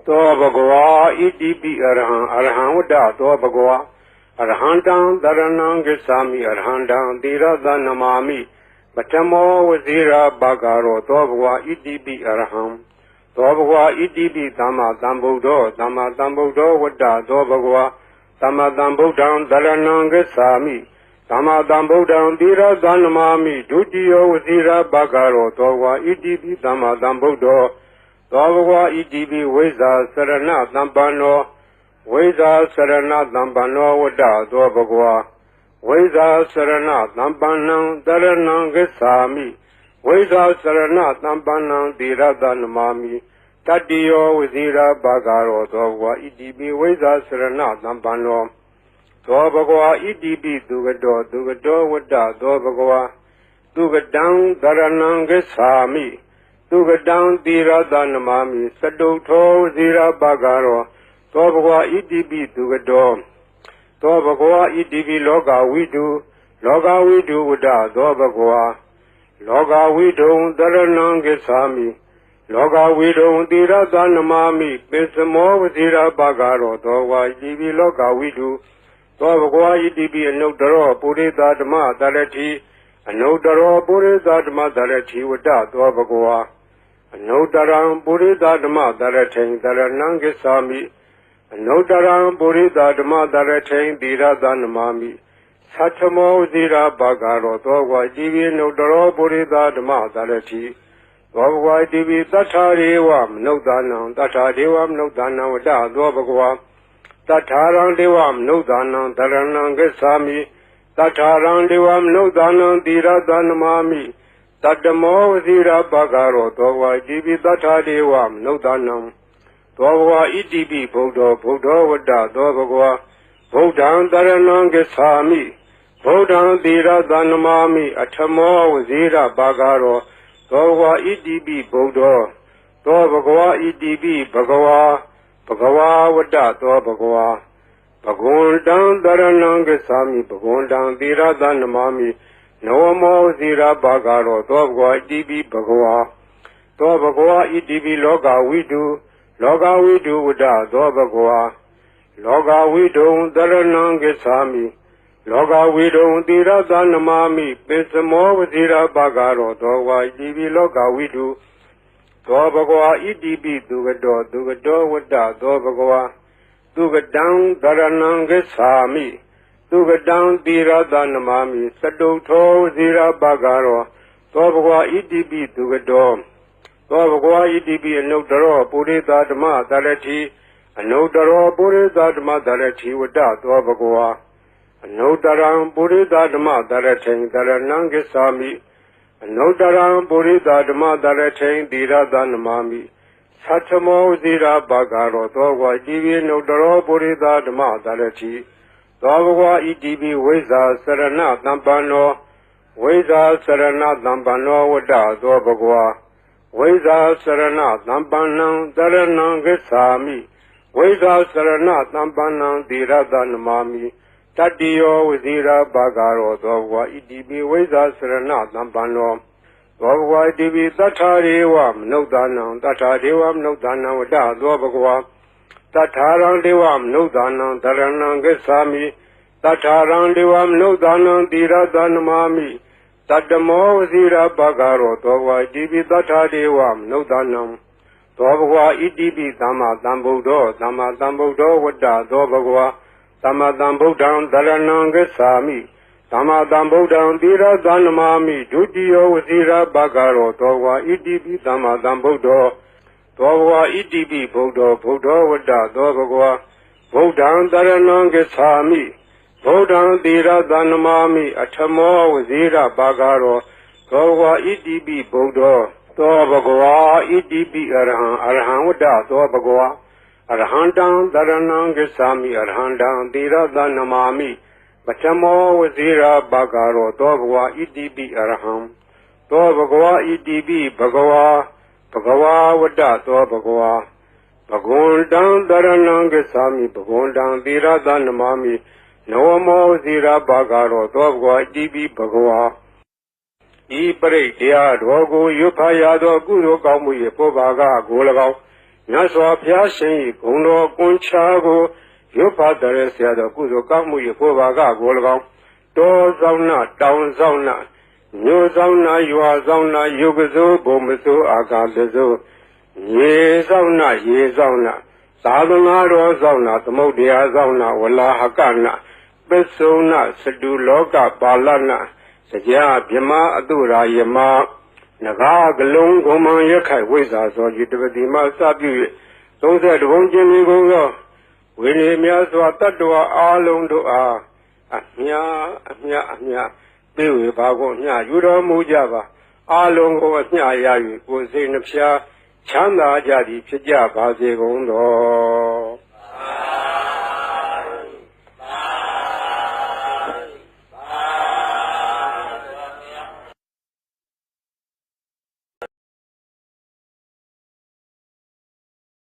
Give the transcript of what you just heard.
သောဘဂဝါဣတိပိအရဟံအရဟံဝတ္တသောဘဂဝါအရဟံတံတရဏံဂစ္ဆာမိအရဟံတံသီရသနမာမိပထမောဝဇိရာဘဂရောသောဘဂဝါဣတိပိအရဟံသောဘဂဝါဣတိပိသမ္မာသမ္ဗုဒ္ဓောသမ္မာသမ္ဗုဒ္ဓောဝတ္တသောဘဂဝါသမ္မာသမ္ဗုဒ္ဓံတရဏံဂစ္ဆာမိသမ္မာသမ္ဗုဒ္ဓံသီရသနမာမိဒုတိယောဝဇိရာဘဂရောသောဘဂဝါဣတိပိသမ္မာသမ္ဗုဒ္ဓောသောဘဂဝါဣတိပိဝိဇ္ဇာစရဏသမ္ပန္နောဝိဇ္ဇာစရဏသမ္ပန္နောဝတ္တသောဘဂဝါဝိဇ္ဇာစရဏသမ္ပန္နံတရဏံဂစ္ဆာမိဝိဇ္ဇာစရဏသမ္ပန္နံသီရသနမာမိတတ္တိယောဝဇိရာဘဂရောသောဘဂဝါဣတိပိဝိဇ္ဇာစရဏသမ္ပန္နောသောဘဂဝါဣတိပိသူကတောဝတ္တသောဘဂဝါသူကတံတရဏံဂစ္ဆာမိသူကတံသီရသနမာမိစတုထောဝဇိရာဘဂရောသောဘဂဝါဣတိပိသူကတောသောဘဂဝါဣတိပိလောကဝိတုဝတ္တသောဘဂဝါလောကဝိတုံတရဏံဂစ္ဆာမိလောကဝိတုံသီရသနမာမိပိစမောဝဇိရာဘဂရောသောဘဂဝါဣတိပိလောကဝိတုသောဘဂဝါဣတိပိအနုတ္တရောပုရိသဓမ္မတရတိအနုတ္တရောပုရိသဓမ္မတရတိဝတ္တသောဘဂဝါအနုတ္တရံပုရိသဓမ္မတရထိန်တရဏံဂစ္ဆာမိအနုတ္တရံပုရိသဓမ္မတရထိန်သီရသနမာမိသတ္ထမောဇိရာဘဂရောသောဘဂဝါဣတိပိအနုတ္တရောပုရိသဓမ္မတရတိသောဘဂဝါဣတိပိသတ္ထာရေဝမနုဿာနံသတ္ထာဒေဝမနုဿာနံဝတ္တသောဘဂဝါသတ္ထာရံဒေဝမနုဿာနံတရဏံဂစ္ဆာမိသတ္ထာရံဒေဝမနုဿာနံသီရသနမာမိတတ္တမောဝဇိရာဘဂရောသောဘဂဝါဣတိပိသတ္ထာဒေဝမနုဿာနံသောဘဂဝါဣတိပိဗုဒ္ဓောဝတ္တသောဘဂဝါဗုဒ္ဓံတရဏံဂစ္ဆာမိဗုဒ္ဓံသီရသနမာမိအထမောဝဇိရာဘဂရောသောဘဂဝါဣတိပိဗုဒ္ဓောသောဘဂဝါဣတိပိဘဂဝါဝတ္တသောဘဂဝါဘဂဝန္တံတရဏံဂစ္ဆာမိဘဂဝန္တံသီရသနမာမိနဝမောဝဇိရာဘဂရောသောဘဂဝါဣတိပိဘဂဝါသောဘဂဝါဣတိပိလောကဝိတုဝတ္တသောဘဂဝါလောကဝိတုံတရဏံဂစ္ဆာမိလောကဝိတုံသီရသနမာမိပိစမောဝဇိရာဘဂရောသောဘဂဝါဣတိပိလောကဝိတုသောဘဂဝါဣတိပိသူကတောဝတ္တသောဘဂဝါသူကတံတရဏံဂစ္ဆာမိသူကတံသီရသနမာမိစတုထောဝဇိရာဘဂရောသောဘဂဝါဣတိပိသူကတောသောဘဂဝါဣတိပိအနုတ္တရောပုရိသဓမ္မတရတိအနုတ္တရောပုရိသဓမ္မတရတိဝတ္တသောဘဂဝါအနုတ္တရံပုရိသဓမ္မတရထိန်တရဏံဂစ္ဆာမိအနုတ္တရံပုရိသဓမ္မတရထိန်သီရသနမာမိသတ္ထမောဇိရာဘဂရောသောဘဂဝါဣတိပိအနုတ္တရောပုရိသဓမ္မတရတိသောဘဂဝါဣတိပိဝိဇ္ဇာစရဏသမ္ပန္နောဝိဇ္ဇာစရဏသမ္ပန္နောဝတ္တသောဘဂဝါဝိဇ္ဇာစရဏသမ္ပန္နံတရဏံဂစ္ဆာမိဝိဇ္ဇာစရဏသမ္ပန္နံသီရသနမာမိတတ္တိယောဝဇိရာဘဂရောသောဘဂဝါဣတိပိဝိဇ္ဇာစရဏသမ္ပန္နောသောဘဂဝါဣတိပိသတ္ထာရေဝမနုဿာနံသတ္ထာဒေဝမနုဿာနံဝတ္တသောဘဂဝါသတ္ထာရံဒေဝမနုဿာနံတရဏံဂစ္ဆာမိသတ္ထာရံဒေဝမနုဿာနံသီရသနမာမိတတ္တမောဝဇိရာဘဂရောသောဘဂဝါဣတိပိသတ္ထာဒေဝမနုဿာနံသောဘဂဝါဣတိပိသမ္မာသမ္ဗုဒ္ဓောဝတ္တသောဘဂဝါသမ္မာသမ္ဗုဒ္ဓံတရဏံဂစ္ဆာမိသမ္မာသမ္ဗုဒ္ဓံသီရသနမာမိဒုတိယောဝဇိရာဘဂရောသောဘဂဝါဣတိပိသမ္မာသမ္ဗုဒ္ဓောသောဘဂဝါဣတိပိဗုဒ္ဓောဝတ္တသောဘဂဝါဗုဒ္ဓံတရဏံဂစ္ဆာမိဗုဒ္ဓံသီရသနမာမိအထမောဝဇိရာဘဂရောသောဘဂဝါဣတိပိဗုဒ္ဓောသောဘဂဝါဣတိပိအရဟံဝတ္တသောဘဂဝါအရဟံတံတရဏံဂစ္ဆာမိအရဟံတံသီရသနမာမိပထမောဝဇိရာဘဂရောသောဘဂဝါဣတိပိအရဟံသောဘဂဝါဣတိပိဘဂဝါဝတ္တသောဘဂဝါဘဂဝန္တံတရဏံဂစ္ဆာမိဘဂဝန္တံသီရသနမာမိနဝမောဝဇိရာဘဂရောသောဘဂဝါဣတိပိဘဂဝါဤပရိတရားတော်ကိုရွတ်ဖတ်ရသောကုသိုလ်ကောင်းမှု၏ပုဗ္ဗာကကို၎င်း မြတ်စွာဘုရားရှင်၏ဂုဏ်တော်ကွန်ချာကိုရုပ်ပါတရဆရာတော်ကုသိုလ်ကောင်းမှု၏ဖို့ပါကကို၎င်းတောဆောင်နာတောင်ဆောင်နာမြို့ဆောင်နာရွာဆောင်နာယုတ်ကစိုးဘုံမစိုးအာကာလစိုးရေဆောင်နာရေဆောင်နာသာသနာတော်ဆောင်နာသမုဒ္ဒရာဆောင်နာဝလာဟကနာပစ္စုံနာစတုလောကပါဠနာစကြာဗြမအတုရာယမနဂါကလုံးဂုံမံရခိုင်ဝိဇ္ဇာသောယတပတိမစပြု၍30ဘုံကျင်းလေးကိုသောဝိနည်းများစွာတတ္တဝါအားလုံးတို့အားအမြပြေဝေပါကုန်ညယူတော်မူကြပါအားလုံးကိုအမျှရ၍ကိုယ်စိတ်နှဖျားချမ်းသာကြသည်ဖြစ်ကြပါစေကုန်သော